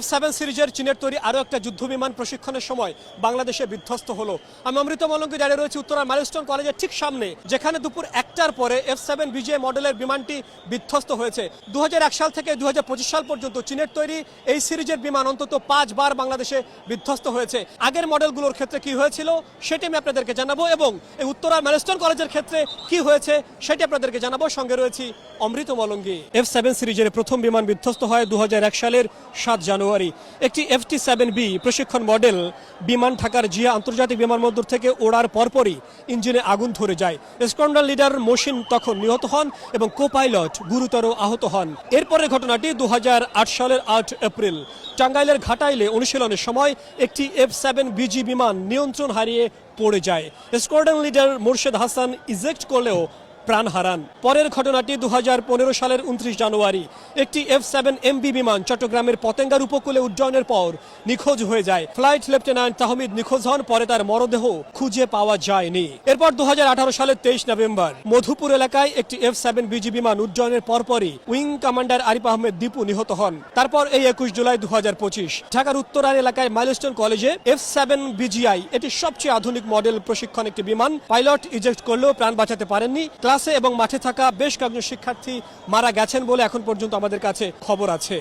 F7 সিরিজের চীনের তৈরি আরও একটা যুদ্ধবিমান প্রশিক্ষণের সময় বাংলাদেশে বিধ্বস্ত হলো। আমি অমৃত মলঙ্গি দাঁড়িয়ে রয়েছি উত্তরার মাইলস্টোন কলেজের ঠিক সামনে, যেখানে দুপুর 1টার পরে F7 বিজিএ মডেলের বিমানটি বিধ্বস্ত হয়েছে। 2001 সাল থেকে 2025 সাল পর্যন্ত চীনের তৈরি এই সিরিজের বিমান অন্তত 5 বার বাংলাদেশে বিধ্বস্ত হয়েছে। আগের মডেলগুলোর ক্ষেত্রে কি হয়েছিল সেটি আমি আপনাদেরকে জানাবো, এবং এই উত্তরার মাইলস্টোন কলেজের ক্ষেত্রে কি হয়েছে সেটি আপনাদেরকে জানাবো। সঙ্গে রয়েছি অমৃত মলঙ্গি। F7 সিরিজের প্রথম বিমান বিধ্বস্ত হয় 2001 সালের 7 জানুয়ারি। একটি FT-7B প্রশিক্ষণ মডেল বিমান ঢাকার জিয়া আন্তর্জাতিক বিমানবন্দর থেকে ওড়ার পরপরই ইঞ্জিনে আগুন ধরে যায়। স্কোয়াড্রন লিডার মহসিন তখন নিহত হন এবং কো পাইলট গুরুতর আহত হন। এরপরের ঘটনাটি 2008 সালের 8 এপ্রিল। টাঙ্গাইলের ঘাটাইলে অনুশীলনের সময় একটি F7BG বিমান নিয়ন্ত্রণ হারিয়ে পড়ে যায়। Squadron leader Morshed Hasan eject করলেও প্রাণ হারান। পরের ঘটনাটি 2015 সালের 29 জানুয়ারি। একটি F7MB বিমান চট্টগ্রামের পতেঙ্গার উপকূলে উড্ডয়নের পর নিখোঁজ হয়ে যায়। ফ্লাইট লেফটেন্যান্ট তাহমিদ নিখোঁজ হন, পরে তার মরদেহ খুঁজে পাওয়া যায়নি। এরপর 2018 সালের 23 নভেম্বর মধুপুর এলাকায় একটি F7BG বিমান উড্ডয়নের পরপরই উইং কমান্ডার আরিফ আহমেদ দীপু নিহত হন। তারপর এই 21 জুলাই 2025 ঢাকার উত্তরার এলাকায় মাইলস্টোন কলেজে F7BGI, এটি সবচেয়ে আধুনিক মডেল প্রশিক্ষণ একটি বিমান। পাইলট ইজেক্ট করলেও প্রাণ বাঁচাতে পারেননি। ক্লাসে এবং মাঠে থাকা বেশ কয়েকজন শিক্ষার্থী মারা গেছেন বলে এখন পর্যন্ত আমাদের কাছে খবর আছে।